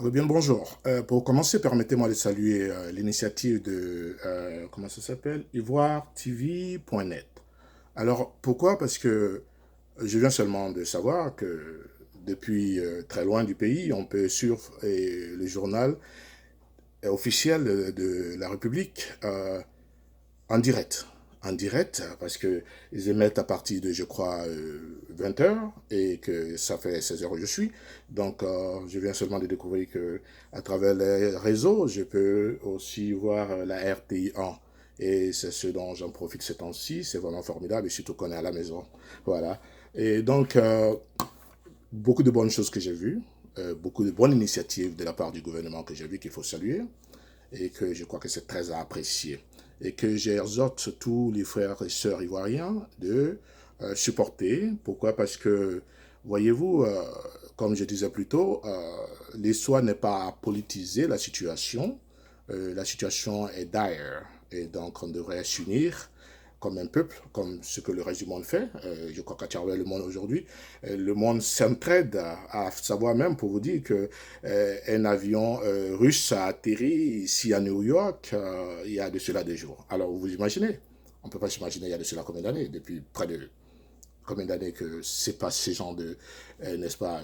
Bien, bonjour. Pour commencer, permettez-moi de saluer l'initiative de, comment ça s'appelle? ivoiretv.net. Alors, pourquoi? Parce que je viens seulement de savoir que depuis très loin du pays, on peut suivre le journal officiel de la République en direct. En direct, parce qu'ils émettent à partir de, je crois, 20 heures et que ça fait 16 heures où je suis. Donc, je viens seulement de découvrir que à travers les réseaux, je peux aussi voir la RTI 1. Et c'est ce dont j'en profite ces temps-ci. C'est vraiment formidable, et surtout qu'on est à la maison. Voilà. Et donc, beaucoup de bonnes choses que j'ai vues, beaucoup de bonnes initiatives de la part du gouvernement que j'ai vues qu'il faut saluer et que je crois que c'est très à apprécier. Et que j'exhorte tous les frères et sœurs ivoiriens de supporter. Pourquoi? Parce que, voyez-vous, comme je disais plus tôt, l'histoire n'est pas à politiser la situation. La situation est dire. Et donc, on devrait s'unir comme un peuple, comme ce que le reste du monde fait. Je crois qu'à travers le monde aujourd'hui, le monde s'entraide à savoir même, pour vous dire que un avion russe a atterri ici à New York il y a de cela des jours. Alors vous imaginez, on ne peut pas s'imaginer il y a de cela combien d'années, depuis près de combien d'années que c'est pas ces gens de, n'est-ce pas,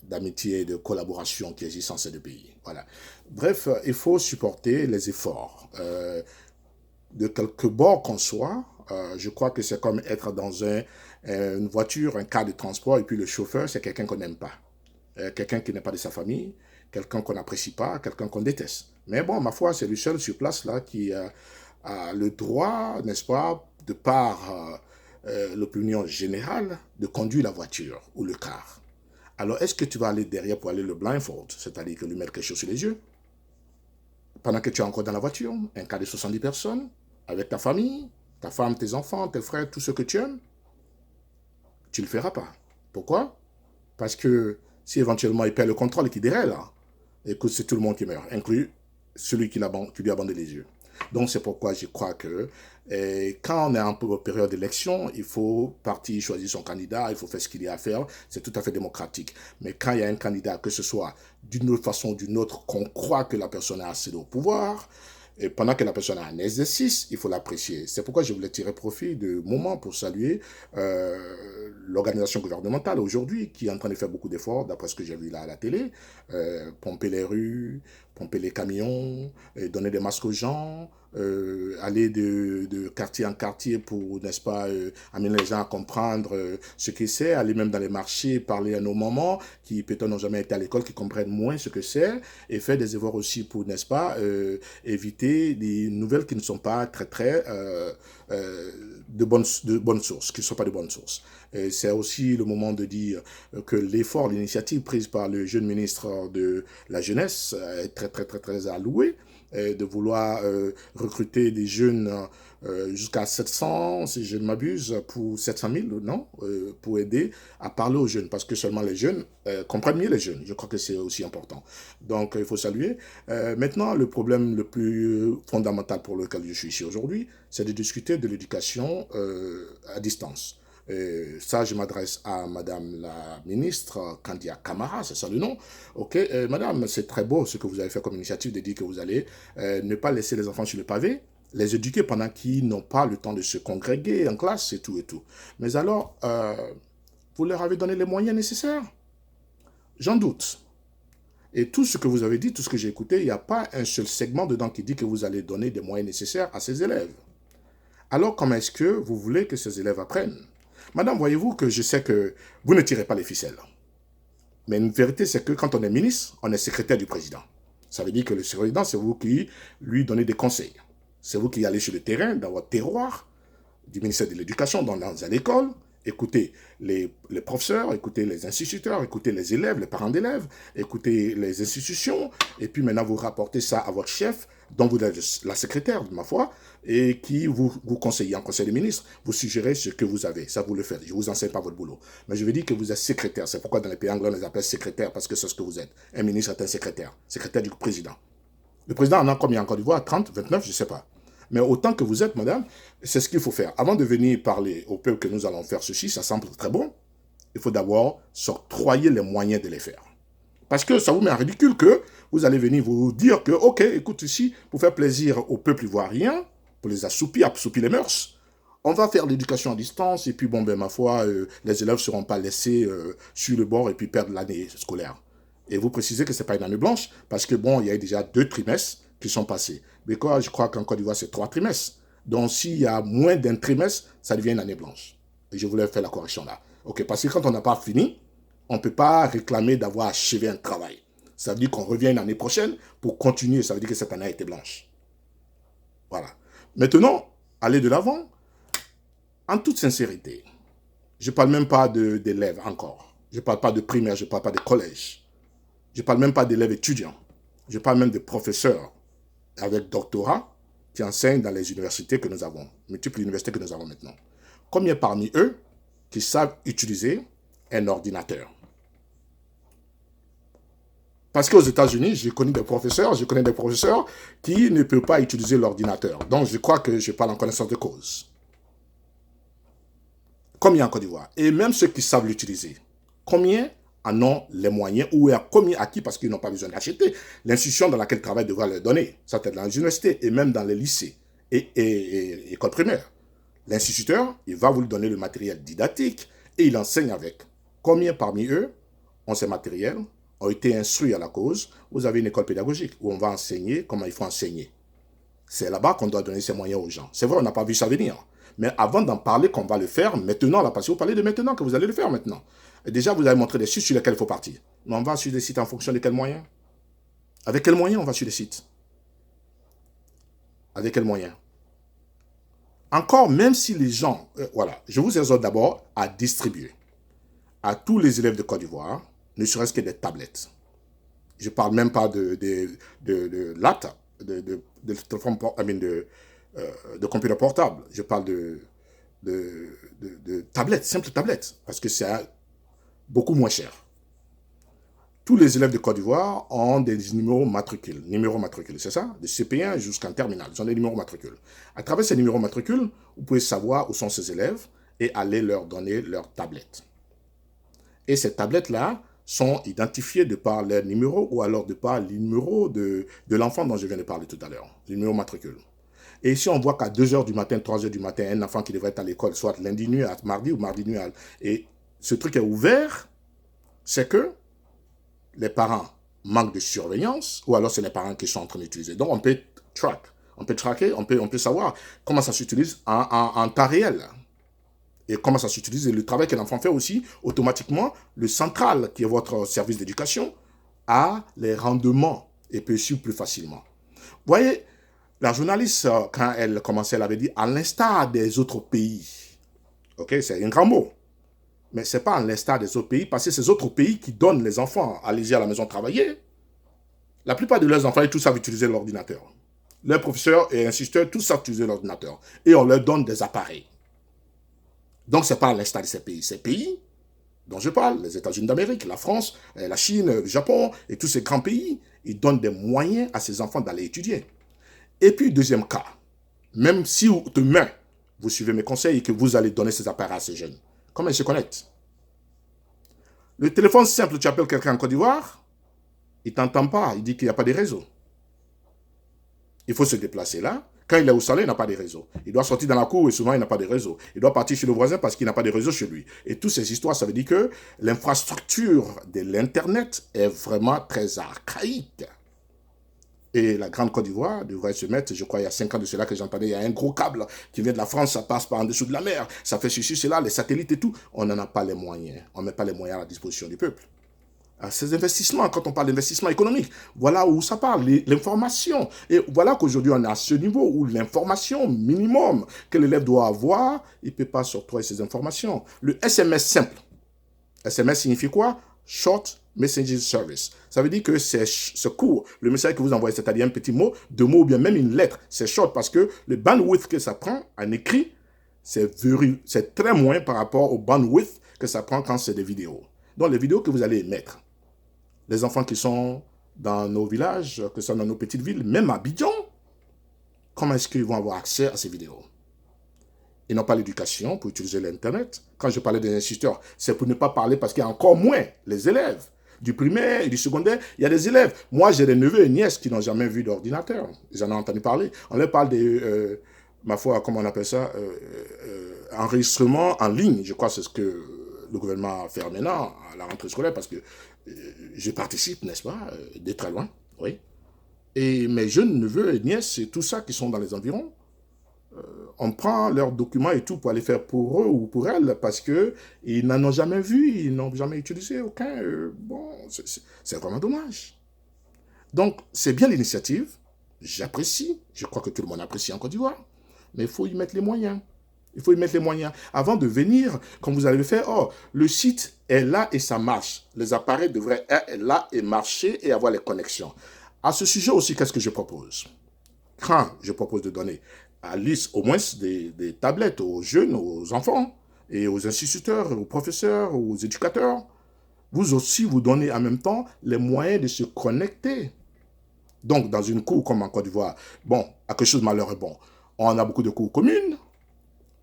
d'amitié et de collaboration qui existent en ces deux pays. Voilà. Bref, il faut supporter les efforts. De quelque bord qu'on soit, je crois que c'est comme être dans une voiture, un cas de transport, et puis le chauffeur, c'est quelqu'un qu'on n'aime pas. Quelqu'un qui n'est pas de sa famille, quelqu'un qu'on n'apprécie pas, quelqu'un qu'on déteste. Mais bon, ma foi, c'est le seul sur place là qui a le droit, n'est-ce pas, de par l'opinion générale, de conduire la voiture ou le car. Alors, est-ce que tu vas aller derrière pour aller le blindfold, c'est-à-dire que lui mettre quelque chose sur les yeux, pendant que tu es encore dans la voiture, un cas de 70 personnes, avec ta famille, ta femme, tes enfants, tes frères, tout ce que tu aimes, tu ne le feras pas. Pourquoi? Parce que si éventuellement il perd le contrôle et qu'il déraille là, écoute, c'est tout le monde qui meurt, inclus celui qui lui abandonne les yeux. Donc c'est pourquoi je crois que quand on est en période d'élection, il faut partir choisir son candidat, il faut faire ce qu'il y a à faire, c'est tout à fait démocratique. Mais quand il y a un candidat, que ce soit d'une autre façon ou d'une autre, qu'on croit que la personne a accédé au pouvoir, et pendant que la personne a un exercice, il faut l'apprécier. C'est pourquoi je voulais tirer profit du moment pour saluer l'organisation gouvernementale aujourd'hui qui est en train de faire beaucoup d'efforts, d'après ce que j'ai vu là à la télé, pomper les rues, pomper les camions, donner des masques aux gens, aller de quartier en quartier pour, n'est-ce pas, amener les gens à comprendre ce que c'est, aller même dans les marchés, parler à nos mamans qui peut-être n'ont jamais été à l'école, qui comprennent moins ce que c'est, et faire des efforts aussi pour, n'est-ce pas, éviter des nouvelles qui ne sont pas très de bonnes sources, qui ne sont pas de bonnes sources. C'est aussi le moment de dire que l'effort, l'initiative prise par le jeune ministre de la Jeunesse est très à louer, de vouloir recruter des jeunes jusqu'à 700, si je ne m'abuse, pour 700 000, non, pour aider à parler aux jeunes, parce que seulement les jeunes comprennent mieux les jeunes. Je crois que c'est aussi important. Donc, il faut saluer. Maintenant, le problème le plus fondamental pour lequel je suis ici aujourd'hui, c'est de discuter de l'éducation à distance. Ça, je m'adresse à Madame la ministre Kandia Camara, c'est ça le nom. Ok, Madame, c'est très beau ce que vous avez fait comme initiative de dire que vous allez ne pas laisser les enfants sur le pavé, les éduquer pendant qu'ils n'ont pas le temps de se congréguer en classe et tout et tout. Mais alors, vous leur avez donné les moyens nécessaires? J'en doute. Et tout ce que vous avez dit, tout ce que j'ai écouté, il n'y a pas un seul segment dedans qui dit que vous allez donner des moyens nécessaires à ces élèves. Alors, comment est-ce que vous voulez que ces élèves apprennent? Madame, voyez-vous que je sais que vous ne tirez pas les ficelles. Mais une vérité, c'est que quand on est ministre, on est secrétaire du président. Ça veut dire que le président, c'est vous qui lui donnez des conseils. C'est vous qui allez sur le terrain, dans votre terroir, du ministère de l'Éducation, dans l'école, écoutez les professeurs, écoutez les instituteurs, écoutez les élèves, les parents d'élèves, écoutez les institutions, et puis maintenant vous rapportez ça à votre chef, dont vous êtes la secrétaire, de ma foi, et qui vous conseille en conseil des ministres, vous suggérez ce que vous avez. Ça, vous le faites. Je ne vous enseigne pas votre boulot. Mais je veux dire que vous êtes secrétaire. C'est pourquoi dans les pays anglais, on les appelle secrétaires, parce que c'est ce que vous êtes. Un ministre est un secrétaire. Secrétaire du président. Le président en a combien en Côte d'Ivoire? 30, 29, je ne sais pas. Mais autant que vous êtes, madame, c'est ce qu'il faut faire. Avant de venir parler au peuple que nous allons faire ceci, ça semble très bon, il faut d'abord s'octroyer les moyens de les faire. Parce que ça vous met en ridicule que vous allez venir vous dire que, ok, écoute ici, pour faire plaisir au peuple ivoirien, pour les assoupir les mœurs, on va faire l'éducation à distance et puis, bon, ben, ma foi, les élèves ne seront pas laissés sur le bord et puis perdre l'année scolaire. Et vous précisez que ce n'est pas une année blanche parce que, bon, il y a déjà 2 trimestres qui sont passés. Mais quoi, je crois qu'en Côte d'Ivoire, c'est 3 trimestres. Donc, s'il y a moins d'un trimestre, ça devient une année blanche. Et je voulais faire la correction là. Ok, parce que quand on n'a pas fini, on ne peut pas réclamer d'avoir achevé un travail. Ça veut dire qu'on revient une année prochaine pour continuer. Ça veut dire que cette année a été blanche. Voilà. Maintenant, aller de l'avant, en toute sincérité, je ne parle même pas d'élèves encore. Je ne parle pas de primaire, je ne parle pas de collège. Je ne parle même pas d'élèves étudiants. Je parle même de professeurs avec doctorat qui enseignent dans les universités que nous avons, multiples universités que nous avons maintenant. Combien parmi eux qui savent utiliser un ordinateur? Parce qu'aux États-Unis, je connais des professeurs qui ne peuvent pas utiliser l'ordinateur. Donc, je crois que je parle en connaissance de cause. Combien en Côte d'Ivoire? Et même ceux qui savent l'utiliser, combien en ont les moyens ou à combien acquis parce qu'ils n'ont pas besoin d'acheter? L'institution dans laquelle ils travaillent devra leur donner. Ça peut être dans les universités et même dans les lycées et écoles primaires. L'instituteur, il va vous donner le matériel didactique et il enseigne avec. Combien parmi eux ont ces matériels, ont été instruits à la cause? Vous avez une école pédagogique où on va enseigner comment il faut enseigner. C'est là-bas qu'on doit donner ces moyens aux gens. C'est vrai, on n'a pas vu ça venir. Mais avant d'en parler qu'on va le faire maintenant, là, parce que vous parlez de maintenant, que vous allez le faire maintenant. Et déjà, vous avez montré des sites sur lesquels il faut partir. Mais on va sur des sites en fonction de quels moyens? Avec quels moyens on va sur les sites? Avec quels moyens? Encore, même si les gens... voilà, je vous exhorte d'abord à distribuer à tous les élèves de Côte d'Ivoire, ne serait-ce que des tablettes. Je ne parle même pas de laptop, de computer portable. Je parle de tablettes, simples tablettes, parce que c'est beaucoup moins cher. Tous les élèves de Côte d'Ivoire ont des numéros matricules. Numéros matricules, c'est ça? De CP1 jusqu'en terminale. Ils ont des numéros matricules. À travers ces numéros matricules, vous pouvez savoir où sont ces élèves et aller leur donner leurs tablettes. Et ces tablettes-là sont identifiées de par leur numéro ou alors de par le numéro de l'enfant dont je viens de parler tout à l'heure. Le numéro matricule. Et ici, on voit qu'à 2h du matin, 3h du matin, un enfant qui devrait être à l'école, soit lundi nuit à mardi ou mardi nuit. Et ce truc est ouvert, c'est que les parents manquent de surveillance ou alors c'est les parents qui sont en train d'utiliser. Donc, on peut tracker, on peut savoir comment ça s'utilise en temps réel. Et comment ça s'utilise, et le travail que l'enfant fait aussi, automatiquement, le central, qui est votre service d'éducation, a les rendements et peut suivre plus facilement. Vous voyez, la journaliste, quand elle commençait, elle avait dit, à l'instar des autres pays. Ok, c'est un grand mot. Mais ce n'est pas à l'instar des autres pays, parce que c'est ces autres pays qui donnent les enfants à aller à la maison travailler. La plupart de leurs enfants, ils tous savent utiliser l'ordinateur. Leurs professeurs et instituteurs, tous savent utiliser l'ordinateur. Et on leur donne des appareils. Donc, ce n'est pas à l'instar de ces pays. Ces pays dont je parle, les États-Unis d'Amérique, la France, la Chine, le Japon et tous ces grands pays, ils donnent des moyens à ces enfants d'aller étudier. Et puis, deuxième cas, même si demain, vous suivez mes conseils et que vous allez donner ces appareils à ces jeunes, comment ils se connectent? Le téléphone simple, tu appelles quelqu'un en Côte d'Ivoire, il ne t'entend pas, il dit qu'il n'y a pas de réseau. Il faut se déplacer là. Quand il est au salon, il n'a pas de réseau. Il doit sortir dans la cour et souvent, il n'a pas de réseau. Il doit partir chez le voisin parce qu'il n'a pas de réseau chez lui. Et toutes ces histoires, ça veut dire que l'infrastructure de l'Internet est vraiment très archaïque. Et la Grande Côte d'Ivoire devrait se mettre, je crois, il y a 5 ans de cela que j'entendais, il y a un gros câble qui vient de la France, ça passe par en dessous de la mer, ça fait ceci, cela, les satellites et tout. On n'en a pas les moyens. On ne met pas les moyens à la disposition du peuple. Ces investissements, quand on parle d'investissement économique, voilà où ça parle, l'information. Et voilà qu'aujourd'hui, on est à ce niveau où l'information minimum que l'élève doit avoir, il ne peut pas s'octroyer ces informations. Le SMS simple. SMS signifie quoi? Short Messaging Service. Ça veut dire que c'est court. Le message que vous envoyez, c'est-à-dire un petit mot, 2 mots ou bien même une lettre, c'est short parce que le bandwidth que ça prend en écrit, c'est très moins par rapport au bandwidth que ça prend quand c'est des vidéos. Donc, les vidéos que vous allez émettre, les enfants qui sont dans nos villages, que ce soit dans nos petites villes, même à Abidjan, comment est-ce qu'ils vont avoir accès à ces vidéos? Ils n'ont pas l'éducation pour utiliser l'Internet. Quand je parlais des instituteurs, c'est pour ne pas parler parce qu'il y a encore moins les élèves. du primaire et du secondaire, il y a des élèves. Moi, j'ai des neveux et nièces qui n'ont jamais vu d'ordinateur. J'en ai entendu parler. On leur parle des, ma foi, comment on appelle ça, enregistrement en ligne. Je crois que c'est ce que le gouvernement fait maintenant à la rentrée scolaire parce que je participe, n'est-ce pas, de très loin, oui. Et mes jeunes neveux et nièces, c'est tout ça qui sont dans les environs. On prend leurs documents et tout pour aller faire pour eux ou pour elles parce qu'ils n'en ont jamais vu, ils n'ont jamais utilisé aucun. Bon, c'est vraiment dommage. Donc, c'est bien l'initiative. J'apprécie. Je crois que tout le monde apprécie en Côte d'Ivoire. Mais il faut y mettre les moyens. Il faut y mettre les moyens. Avant de venir, comme vous allez le faire, oh, le site est là et ça marche. Les appareils devraient être là et marcher et avoir les connexions. À ce sujet aussi, qu'est-ce que je propose? Quand je propose de donner à liste au moins des tablettes aux jeunes, aux enfants, et aux instituteurs, aux professeurs, aux éducateurs, vous aussi vous donnez en même temps les moyens de se connecter. Donc, dans une cour comme en Côte d'Ivoire, bon, à quelque chose de malheureux, bon, on a beaucoup de cours communes.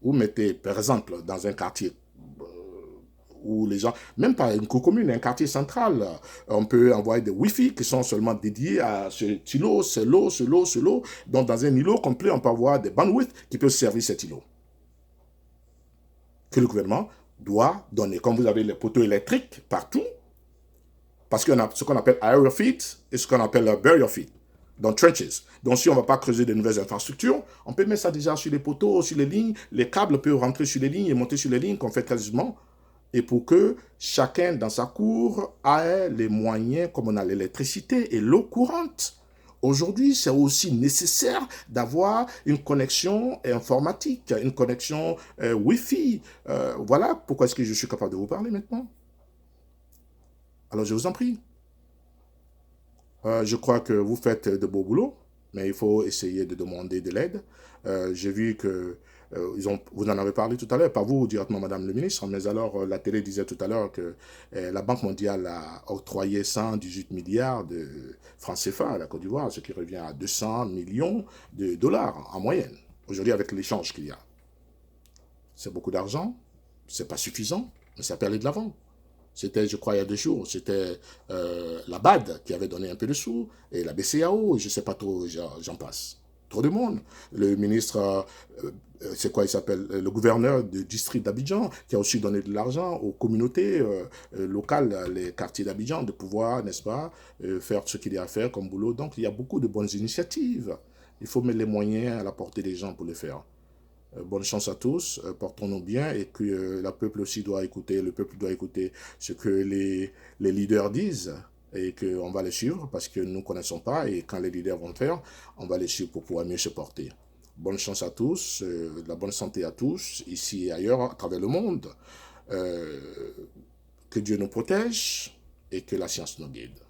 Vous mettez, par exemple, dans un quartier où les gens, même pas une cour commune, un quartier central, on peut envoyer des Wi-Fi qui sont seulement dédiés à ce îlot, ce lot, ce lot, ce lot. Donc, dans un îlot complet, on peut avoir des bandwidth qui peuvent servir cet îlot. Que le gouvernement doit donner. Comme vous avez les poteaux électriques partout, parce qu'on a ce qu'on appelle aerial feed et ce qu'on appelle burial feed, dans trenches. Donc, si on ne va pas creuser de nouvelles infrastructures, on peut mettre ça déjà sur les poteaux, sur les lignes. Les câbles peuvent rentrer sur les lignes et monter sur les lignes qu'on fait quasiment. Et pour que chacun dans sa cour ait les moyens, comme on a l'électricité et l'eau courante. Aujourd'hui, c'est aussi nécessaire d'avoir une connexion informatique, une connexion Wi-Fi. Voilà pourquoi est-ce que je suis capable de vous parler maintenant. Alors, je vous en prie. Je crois que vous faites de beaux boulots, mais il faut essayer de demander de l'aide. J'ai vu que vous en avez parlé tout à l'heure, pas vous directement, Madame le ministre, mais alors la télé disait tout à l'heure que la Banque mondiale a octroyé 118 milliards de francs CFA à la Côte d'Ivoire, ce qui revient à 200 millions de dollars en moyenne, aujourd'hui avec l'échange qu'il y a. C'est beaucoup d'argent, c'est pas suffisant, mais ça peut aller de l'avant. C'était, je crois, il y a 2 jours, c'était la BAD qui avait donné un peu de sous, et la BCAO, et je ne sais pas trop, j'en passe. Trop de monde. Le ministre, c'est quoi il s'appelle, le gouverneur du district d'Abidjan, qui a aussi donné de l'argent aux communautés locales, les quartiers d'Abidjan, de pouvoir, n'est-ce pas, faire ce qu'il y a à faire comme boulot. Donc, il y a beaucoup de bonnes initiatives. Il faut mettre les moyens à la portée des gens pour le faire. Bonne chance à tous, portons-nous bien et que le peuple aussi doit écouter, le peuple doit écouter ce que les leaders disent et qu'on va les suivre parce que nous ne connaissons pas et quand les leaders vont le faire, on va les suivre pour pouvoir mieux se porter. Bonne chance à tous, la bonne santé à tous, ici et ailleurs, à travers le monde. Que Dieu nous protège et que la science nous guide.